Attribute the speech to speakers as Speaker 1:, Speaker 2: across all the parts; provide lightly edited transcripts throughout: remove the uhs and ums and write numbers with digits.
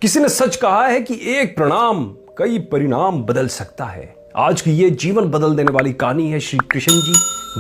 Speaker 1: किसी ने सच कहा है कि एक प्रणाम कई परिणाम बदल सकता है। आज की ये जीवन बदल देने वाली कहानी है श्री कृष्ण जी,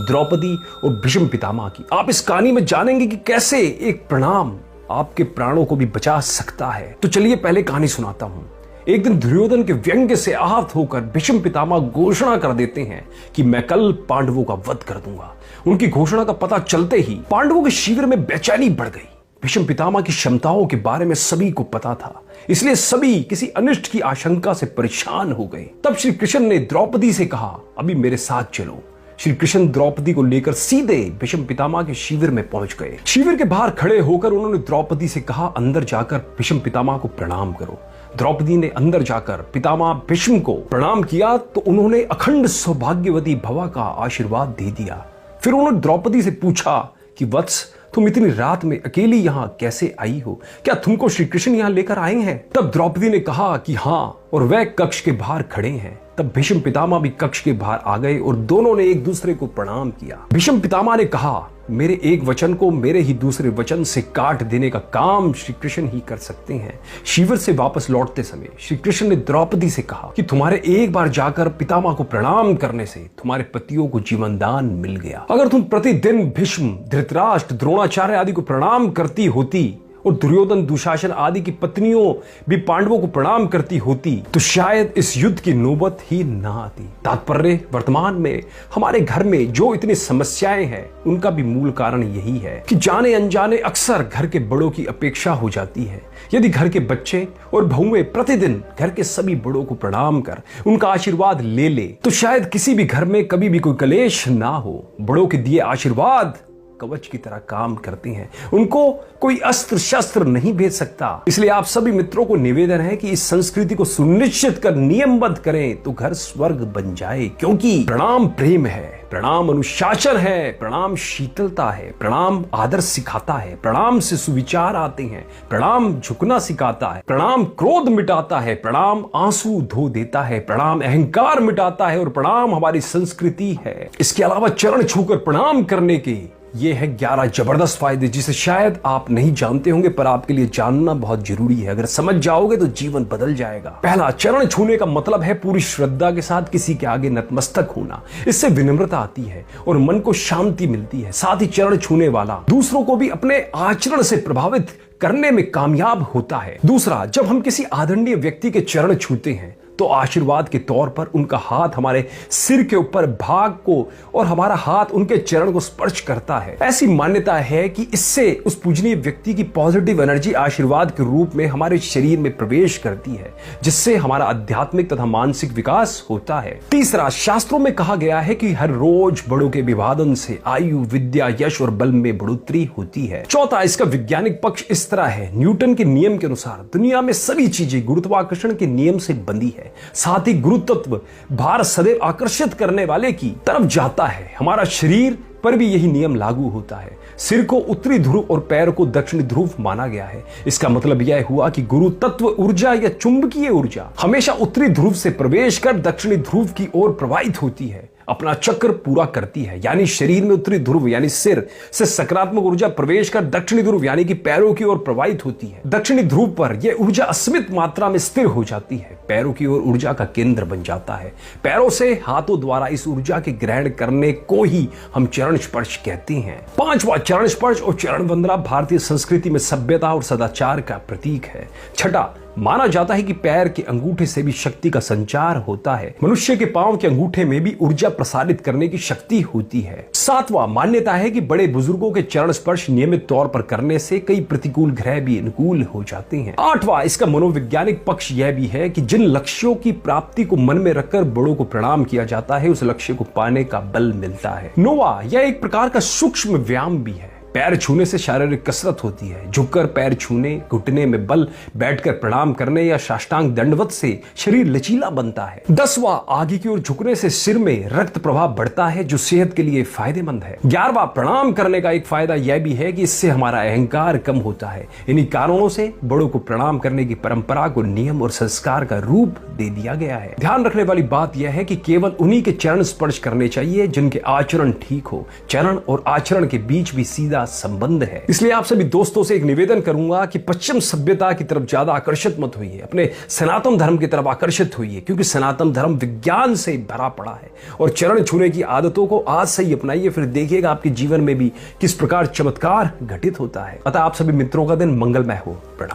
Speaker 1: द्रौपदी और भीष्म पितामह की। आप इस कहानी में जानेंगे कि कैसे एक प्रणाम आपके प्राणों को भी बचा सकता है। तो चलिए पहले कहानी सुनाता हूं। एक दिन दुर्योधन के व्यंग्य से आहत होकर भीष्म पितामह घोषणा कर देते हैं कि मैं कल पांडवों का वध कर दूंगा। उनकी घोषणा का पता चलते ही पांडवों के शिविर में बेचैनी बढ़ गई। भीष्म पितामह की क्षमताओं के बारे में सभी को पता था, इसलिए सभी किसी अनिष्ट की आशंका से परेशान हो गए। तब श्री कृष्ण ने द्रौपदी से कहा, अभी मेरे साथ चलो। श्री कृष्ण द्रौपदी को लेकर सीधे भीष्म पितामह के शिविर में पहुंच गए। शिविर के बाहर खड़े होकर उन्होंने द्रौपदी से कहा, अंदर जाकर भीष्म पितामह को प्रणाम करो। द्रौपदी ने अंदर जाकर पितामह भीष्म को प्रणाम किया तो उन्होंने अखंड सौभाग्यवती भवा का आशीर्वाद दे दिया। फिर उन्होंने द्रौपदी से पूछा कि वत्स, तुम इतनी रात में अकेली यहाँ कैसे आई हो? क्या तुमको श्री कृष्ण यहाँ लेकर आए हैं? तब द्रौपदी ने कहा कि हाँ, और वह कक्ष के बाहर खड़े हैं। तब भीष्म पितामह भी कक्ष के बाहर आ गए और दोनों ने एक दूसरे को प्रणाम किया। भीष्म पितामह ने कहा, मेरे एक वचन को मेरे ही दूसरे वचन से काट देने का काम श्री कृष्ण ही कर सकते हैं। शिविर से वापस लौटते समय श्री कृष्ण ने द्रौपदी से कहा कि तुम्हारे एक बार जाकर पितामह को प्रणाम करने से तुम्हारे पतियों को जीवन दान मिल गया। अगर तुम प्रतिदिन भीष्म, धृतराष्ट्र, द्रोणाचार्य आदि को प्रणाम करती होती और दुर्योधन, दुशासन आदि की पत्नियों भी पांडवों को प्रणाम करती होती तो शायद इस युद्ध की नौबत ही ना आती। तात्पर्य, वर्तमान में हमारे घर में जो इतनी समस्याएं हैं उनका भी मूल कारण यही है कि जाने अनजाने अक्सर घर के बड़ों की अपेक्षा हो जाती है। यदि घर के बच्चे और बहुएं प्रतिदिन घर के सभी बड़ों को प्रणाम कर उनका आशीर्वाद ले ले तो शायद किसी भी घर में कभी भी कोई कलेश ना हो। बड़ों के दिए आशीर्वाद कवच की तरह काम करते हैं, उनको कोई अस्त्र शस्त्र नहीं भेज सकता। इसलिए आप सभी मित्रों को निवेदन है कि इस संस्कृति को सुनिश्चित कर नियमबद्ध करें तो घर स्वर्ग बन जाए। क्योंकि प्रणाम प्रेम है, प्रणाम अनुशासन है, प्रणाम शीतलता है, प्रणाम आदर सिखाता है, प्रणाम से सुविचार आते हैं, प्रणाम झुकना सिखाता है, प्रणाम क्रोध मिटाता है, प्रणाम आंसू धो देता है, प्रणाम अहंकार मिटाता है और प्रणाम हमारी संस्कृति है। इसके अलावा चरण छूकर प्रणाम करने के ये है 11 जबरदस्त फायदे जिसे शायद आप नहीं जानते होंगे, पर आपके लिए जानना बहुत जरूरी है। अगर समझ जाओगे तो जीवन बदल जाएगा। पहला, चरण छूने का मतलब है पूरी श्रद्धा के साथ किसी के आगे नतमस्तक होना। इससे विनम्रता आती है और मन को शांति मिलती है। साथ ही चरण छूने वाला दूसरों को भी अपने आचरण से प्रभावित करने में कामयाब होता है। दूसरा, जब हम किसी आदरणीय व्यक्ति के चरण छूते हैं तो आशीर्वाद के तौर पर उनका हाथ हमारे सिर के ऊपर भाग को और हमारा हाथ उनके चरण को स्पर्श करता है। ऐसी मान्यता है कि इससे उस पूजनीय व्यक्ति की पॉजिटिव एनर्जी आशीर्वाद के रूप में हमारे शरीर में प्रवेश करती है, जिससे हमारा आध्यात्मिक तथा मानसिक विकास होता है। तीसरा, शास्त्रों में कहा गया है कि हर रोज बड़ों के अभिवादन से आयु, विद्या, यश और बल में बढ़ोतरी होती है। चौथा, इसका वैज्ञानिक पक्ष इस तरह है। न्यूटन के नियम के अनुसार दुनिया में सभी चीजें गुरुत्वाकर्षण के नियम से बंधी है। साथ ही गुरुत्व भार सदैव आकर्षित करने वाले की तरफ जाता है। हमारा शरीर पर भी यही नियम लागू होता है। सिर को उत्तरी ध्रुव और पैर को दक्षिणी ध्रुव माना गया है। इसका मतलब यह हुआ कि गुरु तत्व ऊर्जा या चुंबकीय ऊर्जा हमेशा उत्तरी ध्रुव से प्रवेश कर दक्षिणी ध्रुव की ओर प्रवाहित होती है, अपना चक्र पूरा करती है। यानी शरीर में उत्तरी ध्रुव यानी सिर से सकारात्मक ऊर्जा प्रवेश कर दक्षिणी ध्रुव यानी कि पैरों की ओर प्रवाहित होती है। दक्षिणी ध्रुव पर यह ऊर्जा असीमित मात्रा में स्थिर हो जाती है, पैरों की ओर ऊर्जा का केंद्र बन जाता है। पैरों से हाथों द्वारा इस ऊर्जा के ग्रहण करने को ही हम चरण स्पर्श कहते हैं। पांचवा, चरण स्पर्श और चरण वंदना भारतीय संस्कृति में सभ्यता और सदाचार का प्रतीक है। छठा, माना जाता है कि पैर के अंगूठे से भी शक्ति का संचार होता है। मनुष्य के पांव के अंगूठे में भी ऊर्जा प्रसारित करने की शक्ति होती है। सातवां, मान्यता है कि बड़े बुजुर्गों के चरण स्पर्श नियमित तौर पर करने से कई प्रतिकूल ग्रह भी अनुकूल हो जाते हैं। आठवां, इसका मनोवैज्ञानिक पक्ष यह भी है कि जिन लक्ष्यों की प्राप्ति को मन में रखकर बड़ों को प्रणाम किया जाता है उस लक्ष्य को पाने का बल मिलता है। नौवां, यह एक प्रकार का सूक्ष्म व्यायाम भी है। पैर छूने से शारीरिक कसरत होती है। झुककर पैर छूने, घुटने में बल, बैठकर प्रणाम करने या साष्टांग दंडवत से शरीर लचीला बनता है। 10वां, आगे की ओर झुकने से सिर में रक्त प्रवाह बढ़ता है जो सेहत के लिए फायदेमंद है। 11वां, प्रणाम करने का एक फायदा यह भी है कि इससे हमारा अहंकार कम होता है। इन्हीं कारणों से बड़ों को प्रणाम करने की परंपरा को नियम और संस्कार का रूप दे दिया गया है। ध्यान रखने वाली बात यह है कि केवल उन्हीं के चरण स्पर्श करने चाहिए जिनके आचरण ठीक हो। चरण और आचरण के बीच भी सीधा गहरा संबंध है। इसलिए आप सभी दोस्तों से एक निवेदन करूंगा कि पश्चिम सभ्यता की तरफ ज्यादा आकर्षित मत होइए, अपने सनातन धर्म की तरफ आकर्षित होइए, क्योंकि सनातन धर्म विज्ञान से भरा पड़ा है। और चरण छूने की आदतों को आज से ही अपनाइए, फिर देखिएगा आपके जीवन में भी किस प्रकार चमत्कार घटित होता है। अतः आप सभी मित्रों का दिन मंगलमय हो। प्रणाम।